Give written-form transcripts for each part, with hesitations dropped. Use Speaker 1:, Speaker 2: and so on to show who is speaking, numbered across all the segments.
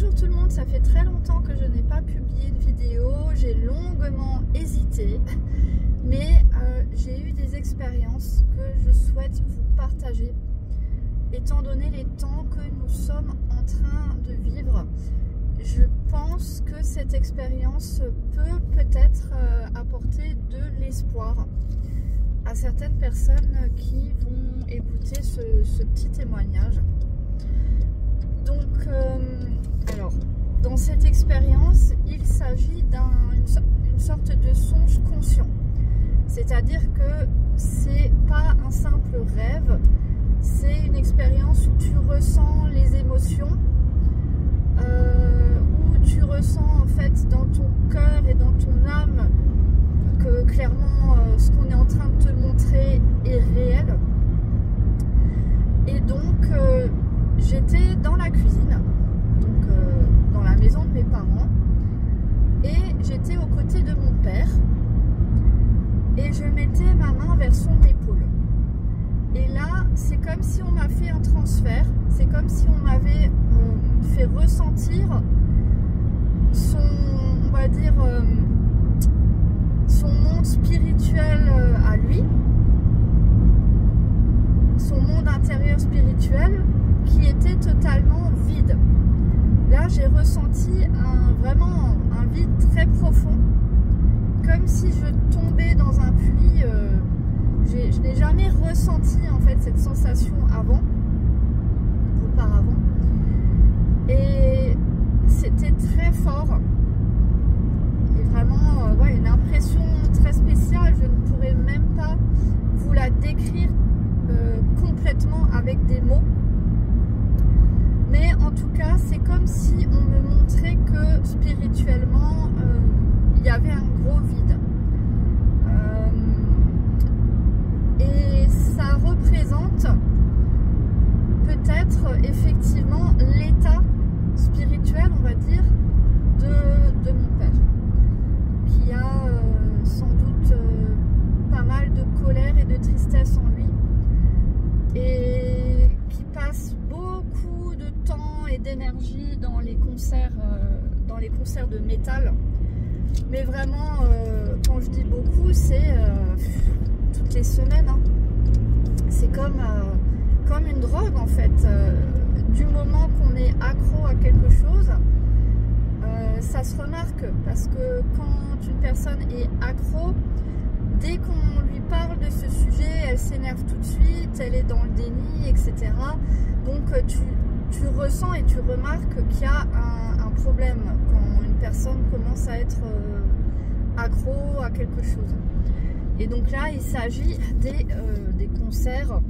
Speaker 1: Bonjour tout le monde, ça fait très longtemps que je n'ai pas publié de vidéo, j'ai longuement hésité, mais j'ai eu des expériences que je souhaite vous partager, étant donné les temps que nous sommes en train de vivre. Je pense que cette expérience peut peut-être apporter de l'espoir à certaines personnes qui vont écouter ce petit témoignage. Donc, alors, dans cette expérience, il s'agit d'une sorte de songe conscient. C'est-à-dire que c'est pas un simple rêve, c'est une expérience où tu ressens les émotions, où tu ressens en fait dans ton cœur et dans ton âme que clairement ce qu'on est en train de te montrer est réel. Et donc, j'étais dans la cuisine, donc dans la maison de mes parents, et j'étais aux côtés de mon père, et je mettais ma main vers son épaule. Et là, c'est comme si on m'a fait un transfert, c'est comme si on m'avait fait ressentir son, on va dire, son monde spirituel à lui, son monde intérieur spirituel, qui était totalement vide. Là, j'ai ressenti vraiment un vide très profond, comme si je tombais dans un puits. Je n'ai jamais ressenti en fait cette sensation auparavant, et c'était très fort et vraiment une impression très spéciale. Je ne pourrais même pas vous la décrire complètement avec des mots. Mais en tout cas, c'est comme si on me montrait que spirituellement, il y avait un gros vide. Et ça représente peut-être effectivement l'état spirituel, on va dire, de mon père, qui a sans doute pas mal de colère et de tristesse en lui, et qui passe beaucoup de temps et d'énergie dans les concerts de métal. Mais vraiment, quand je dis beaucoup, c'est toutes les semaines, hein. C'est comme une drogue en fait. Du moment qu'on est accro à quelque chose, ça se remarque, parce que quand une personne est accro, dès qu'on lui parle de ce sujet, elle s'énerve tout de suite, elle est dans le déni, etc. Donc tu ressens et tu remarques qu'il y a un problème quand une personne commence à être accro à quelque chose. Et donc là, il s'agit des concerts,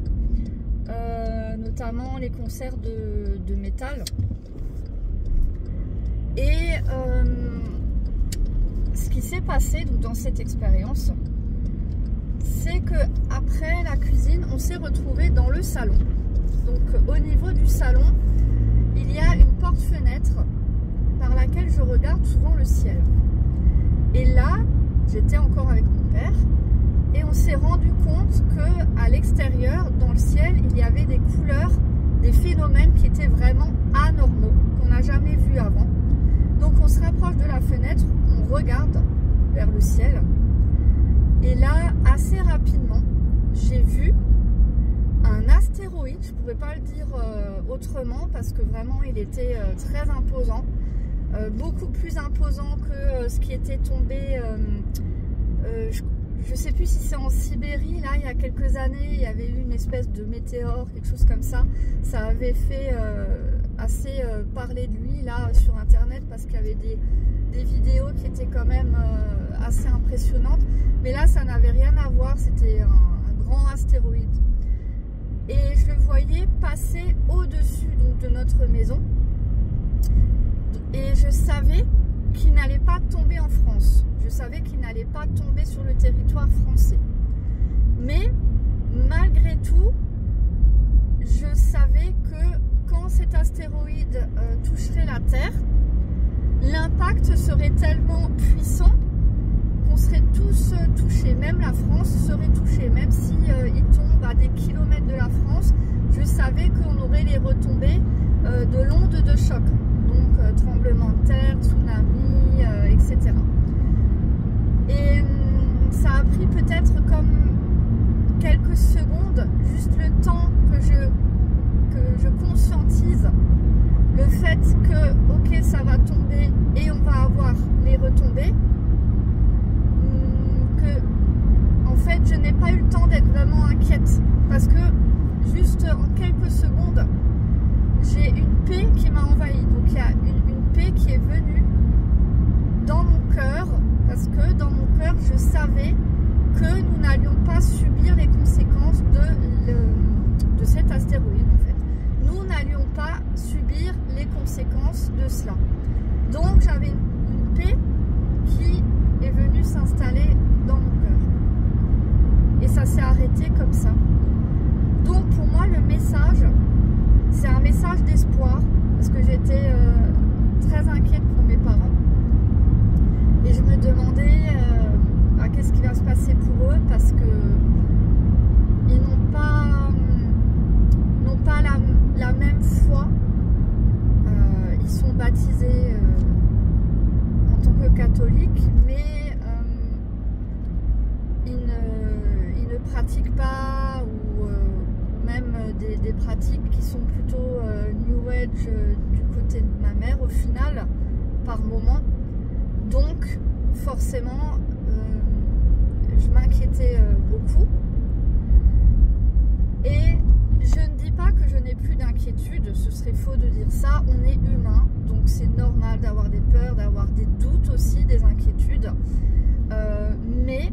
Speaker 1: notamment les concerts de métal. Et ce qui s'est passé donc, dans cette expérience, c'est que après la cuisine, on s'est retrouvé dans le salon. Donc au niveau du salon, il y a une porte-fenêtre par laquelle je regarde souvent le ciel. Et là, j'étais encore avec mon père, et on s'est rendu compte que à l'extérieur, dans le ciel, il y avait des couleurs, des phénomènes qui étaient vraiment anormaux, qu'on n'a jamais vus avant. Donc on se rapproche de la fenêtre, on regarde vers le ciel, et là, assez rapidement, j'ai vu un astéroïde. Je ne pourrais pas le dire autrement, parce que vraiment il était très imposant, beaucoup plus imposant que ce qui était tombé. Je ne sais plus si c'est en Sibérie, là il y a quelques années, il y avait eu une espèce de météore, quelque chose comme ça. Ça avait fait assez parler de lui là sur internet, parce qu'il y avait des vidéos qui étaient quand même assez impressionnantes. Mais là ça n'avait rien à voir, c'était un grand astéroïde. Et je le voyais passer au-dessus de notre maison. Et je savais qu'il n'allait pas tomber en France. Je savais qu'il n'allait pas tomber sur le territoire français. Mais malgré tout, je savais que quand cet astéroïde toucherait la Terre, l'impact serait tellement puissant qu'on serait tous touchés. Même la France serait touchée. Même si il tombe à des kilomètres de la France, je savais qu'on aurait les retombées de l'onde de choc. Donc fait que, ok, ça va tomber et on va avoir les retombées, que, en fait, je n'ai pas eu le temps d'être vraiment inquiète. Parce que, juste en quelques secondes, j'ai une paix qui m'a envahie. Donc, il y a une paix qui est venue dans mon cœur. Parce que dans mon cœur, je savais que nous n'allions pas subir les conséquences de cet astéroïde, en fait. Nous n'allions pas subir les conséquences de cela. Donc j'avais une paix qui est venue s'installer dans mon cœur. Et ça s'est arrêté comme ça. Donc pour moi, le message, c'est un message d'espoir, parce que j'étais très inquiète pour mes parents. Et je me demandais qu'est-ce qui va se passer pour eux, parce que ils n'ont pas la même foi. Ils sont baptisés en tant que catholiques, mais ils ne pratiquent pas, ou même des pratiques qui sont plutôt New Age du côté de ma mère au final, par moment. Donc forcément, je m'inquiétais beaucoup. Et je ne dis pas que je n'ai plus d'inquiétude, ce serait faux de dire ça. On est humain, donc c'est normal d'avoir des peurs, d'avoir des doutes aussi, des inquiétudes. Mais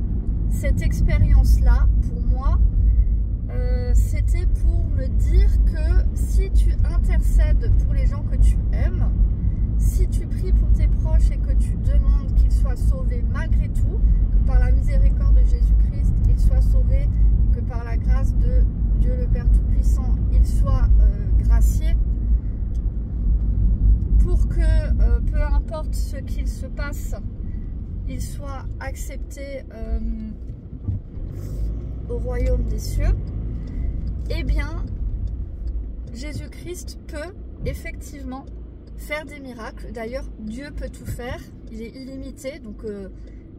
Speaker 1: cette expérience-là, pour moi, c'était pour me dire que si tu intercèdes pour les gens que tu aimes, si tu pries pour tes proches et que tu demandes qu'ils soient sauvés malgré tout, que par la miséricorde de Jésus-Christ, ils soient sauvés, que par la grâce de Dieu le Père Tout-Puissant, ils soient graciés, pour que peu importe ce qu'il se passe, ils soient acceptés au royaume des cieux, eh bien, Jésus-Christ peut effectivement faire des miracles. D'ailleurs, Dieu peut tout faire, il est illimité, donc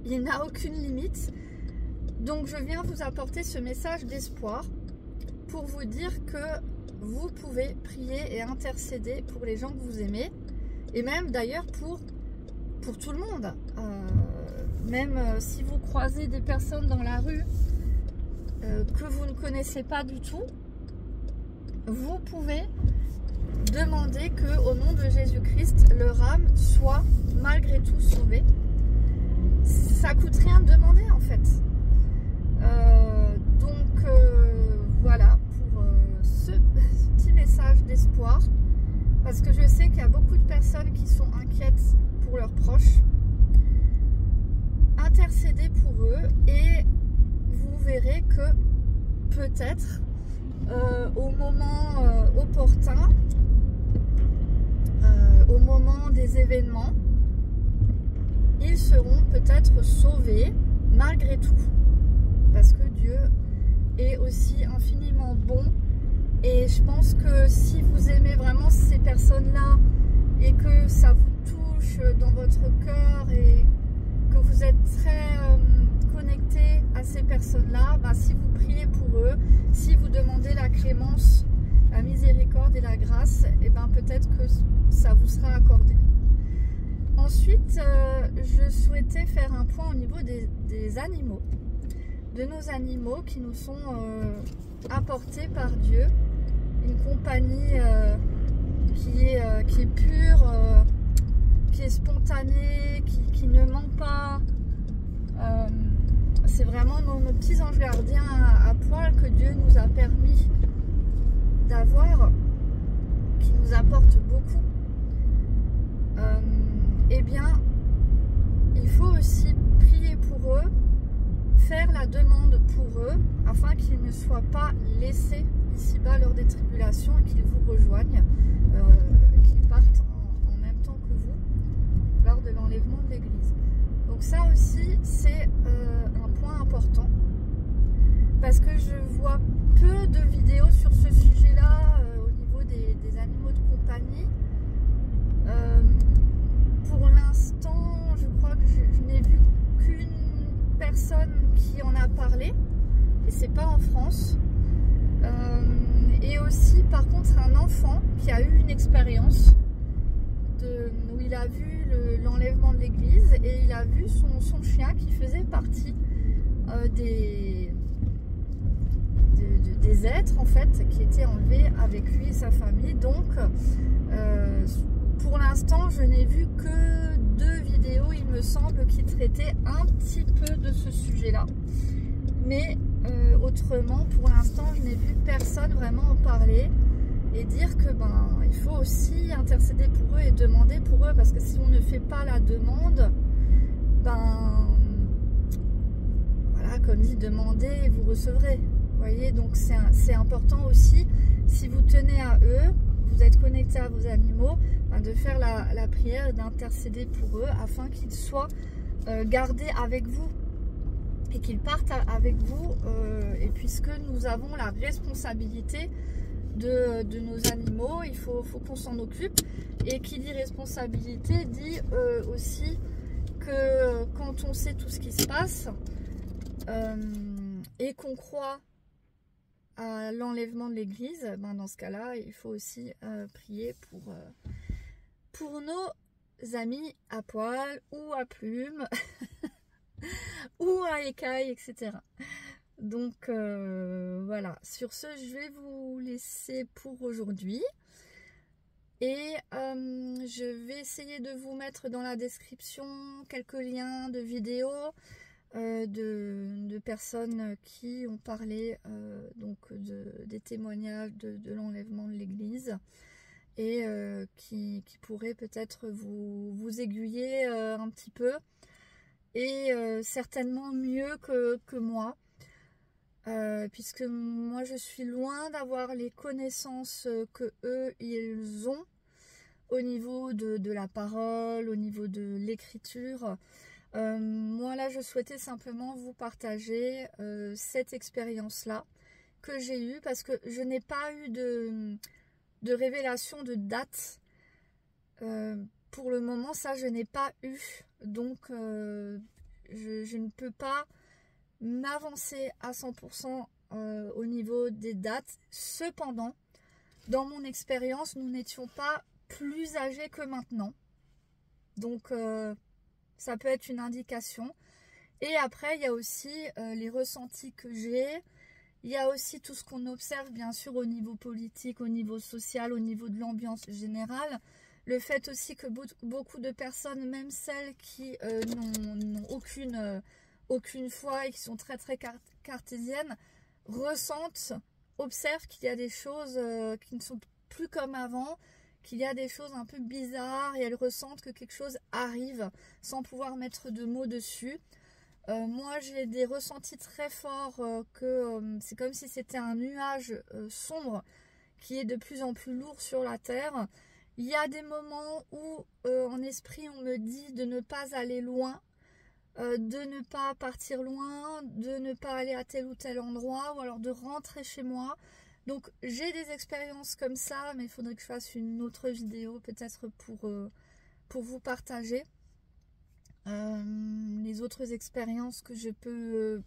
Speaker 1: il n'a aucune limite. Donc je viens vous apporter ce message d'espoir pour vous dire que vous pouvez prier et intercéder pour les gens que vous aimez, et même d'ailleurs pour tout le monde. Même si vous croisez des personnes dans la rue que vous ne connaissez pas du tout, vous pouvez demander que, au nom de Jésus-Christ, leur âme soit malgré tout sauvée. Ça coûte rien de demander, en fait. Donc voilà pour ce petit message d'espoir, parce que je sais qu'il y a beaucoup de personnes qui sont inquiètes pour leurs proches. Intercédez pour eux et vous verrez que peut-être au moment opportun, au moment des événements, ils seront peut-être sauvés malgré tout, parce que Dieu est aussi infiniment bon. Et je pense que si vous aimez vraiment ces personnes-là et que ça vous touche dans votre cœur et que vous êtes très connecté à ces personnes-là, bah, si vous priez pour eux, si vous demandez la clémence, la miséricorde et la grâce, et ben peut-être que ça vous sera accordé. Ensuite, je souhaitais faire un point au niveau des animaux, de nos animaux qui nous sont apportés par Dieu, une compagnie qui est pure, qui est spontanée, qui ne ment pas. C'est vraiment nos petits anges gardiens à poil que Dieu nous a permis d'avoir, qui nous apportent beaucoup. Eh bien, il faut aussi prier pour eux, faire la demande pour eux, afin qu'ils ne soient pas laissés ici-bas lors des tribulations et qu'ils vous rejoignent, qu'ils partent en même temps que vous lors de l'enlèvement de l'Église. Donc ça aussi, c'est un point important, parce que je vois peu de vidéos sur ce sujet-là au niveau des animaux de compagnie. Pour l'instant, je crois que je n'ai vu qu'une personne qui en a parlé, et c'est pas en France. Et aussi, par contre, un enfant qui a eu une expérience il a vu l'enlèvement de l'église et il a vu son chien qui faisait partie des êtres en fait qui étaient enlevés avec lui et sa famille. Donc pour l'instant je n'ai vu que 2 vidéos, il me semble, qui traitaient un petit peu de ce sujet là, mais autrement pour l'instant je n'ai vu personne vraiment en parler et dire que il faut aussi intercéder pour eux et demander pour eux, parce que si on ne fait pas la demande, voilà, comme dit, demandez et vous recevrez. Vous voyez, donc c'est important aussi, si vous tenez à eux, vous êtes connecté à vos animaux, de faire la prière et d'intercéder pour eux afin qu'ils soient gardés avec vous et qu'ils partent avec vous, et puisque nous avons la responsabilité de nos animaux, il faut qu'on s'en occupe. Et qui dit responsabilité dit aussi que quand on sait tout ce qui se passe et qu'on croit à l'enlèvement de l'église, dans ce cas-là, il faut aussi prier pour nos amis à poil ou à plumes ou à écailles, etc. Donc voilà, sur ce je vais vous laisser pour aujourd'hui et je vais essayer de vous mettre dans la description quelques liens de vidéos de personnes qui ont parlé donc des témoignages de l'enlèvement de l'église et qui pourraient peut-être vous aiguiller un petit peu et certainement mieux que moi. Puisque moi je suis loin d'avoir les connaissances que eux ils ont au niveau de la parole, au niveau de l'écriture. Moi là je souhaitais simplement vous partager cette expérience là que j'ai eue, parce que je n'ai pas eu de révélation de date pour le moment, ça je n'ai pas eu, donc je ne peux pas m'avancer à 100% au niveau des dates. Cependant, dans mon expérience, nous n'étions pas plus âgés que maintenant. Donc, ça peut être une indication. Et après, il y a aussi les ressentis que j'ai. Il y a aussi tout ce qu'on observe, bien sûr, au niveau politique, au niveau social, au niveau de l'ambiance générale. Le fait aussi que beaucoup de personnes, même celles qui n'ont aucune foi et qui sont très cartésiennes, ressentent, observent qu'il y a des choses qui ne sont plus comme avant, qu'il y a des choses un peu bizarres et elles ressentent que quelque chose arrive sans pouvoir mettre de mots dessus. Moi j'ai des ressentis très forts que c'est comme si c'était un nuage sombre qui est de plus en plus lourd sur la terre. Il y a des moments où en esprit on me dit de ne pas aller loin, de ne pas partir loin, de ne pas aller à tel ou tel endroit, ou alors de rentrer chez moi. Donc j'ai des expériences comme ça, mais il faudrait que je fasse une autre vidéo peut-être pour vous partager les autres expériences que je peux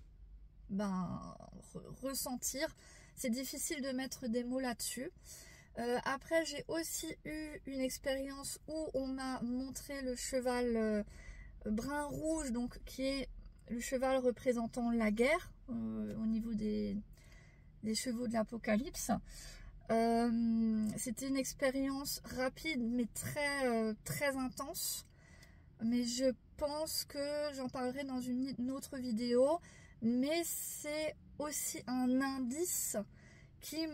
Speaker 1: ressentir. C'est difficile de mettre des mots là-dessus. Après j'ai aussi eu une expérience où on m'a montré le cheval brun rouge, donc qui est le cheval représentant la guerre au niveau des chevaux de l'Apocalypse. C'était une expérience rapide mais très intense, mais je pense que j'en parlerai dans une autre vidéo. Mais c'est aussi un indice qui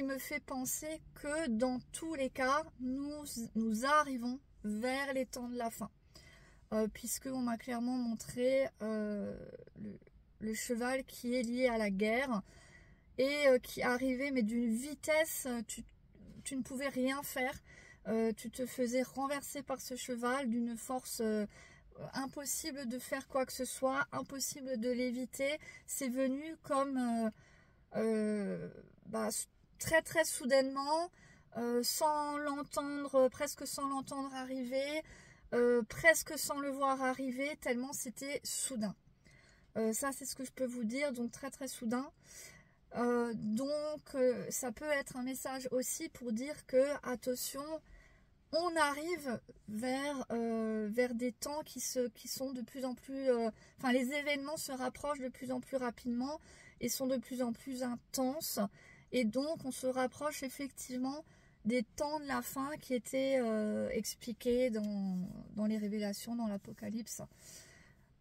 Speaker 1: me fait penser que dans tous les cas nous arrivons vers les temps de la fin. Puisqu'on m'a clairement montré le cheval qui est lié à la guerre et qui arrivait mais d'une vitesse, tu ne pouvais rien faire, tu te faisais renverser par ce cheval d'une force impossible de faire quoi que ce soit, impossible de l'éviter. C'est venu comme très soudainement, sans l'entendre, presque sans l'entendre arriver, presque sans le voir arriver, tellement c'était soudain. Ça c'est ce que je peux vous dire, donc très soudain. Donc ça peut être un message aussi pour dire que attention, on arrive vers des temps qui sont de plus en plus... Enfin, les événements se rapprochent de plus en plus rapidement et sont de plus en plus intenses. Et donc, on se rapproche effectivement des temps de la fin qui étaient expliqués dans les révélations, dans l'Apocalypse.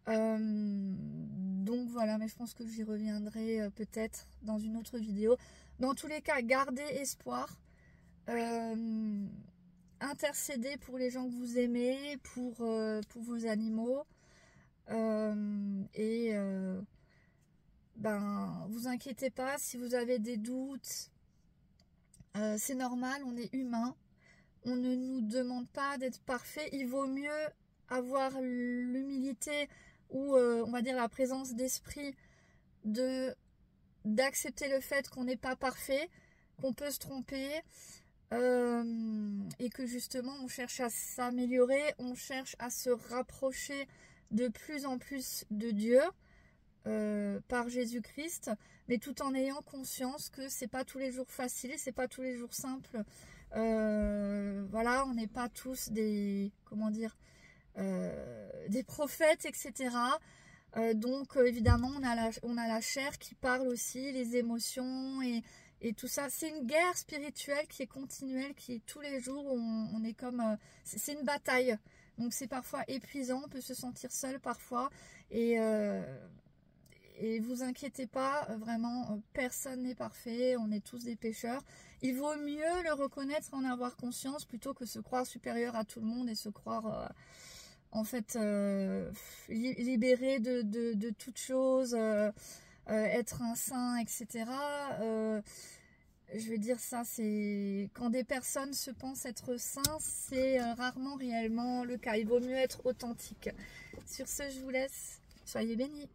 Speaker 1: Donc voilà, mais je pense que j'y reviendrai peut-être dans une autre vidéo. Dans tous les cas, gardez espoir. Intercédez pour les gens que vous aimez, pour vos animaux. Ben, vous inquiétez pas si vous avez des doutes. C'est normal, on est humain. On ne nous demande pas d'être parfait. Il vaut mieux avoir l'humilité ou on va dire la présence d'esprit d'accepter le fait qu'on n'est pas parfait, qu'on peut se tromper et que justement on cherche à s'améliorer, on cherche à se rapprocher de plus en plus de Dieu par Jésus-Christ, mais tout en ayant conscience que c'est pas tous les jours facile, c'est pas tous les jours simple. Voilà, on n'est pas tous des, comment dire, des prophètes, etc. Donc évidemment on a la chair qui parle aussi, les émotions et tout ça. C'est une guerre spirituelle qui est continuelle, qui est tous les jours, on est comme... c'est une bataille. Donc c'est parfois épuisant, on peut se sentir seul parfois. Et vous inquiétez pas, vraiment, personne n'est parfait, on est tous des pécheurs. Il vaut mieux le reconnaître, en avoir conscience, plutôt que se croire supérieur à tout le monde et se croire... en fait, libéré de toute chose, être un saint, etc. Je veux dire, ça, c'est... Quand des personnes se pensent être saints, c'est rarement réellement le cas. Il vaut mieux être authentique. Sur ce, je vous laisse. Soyez bénis.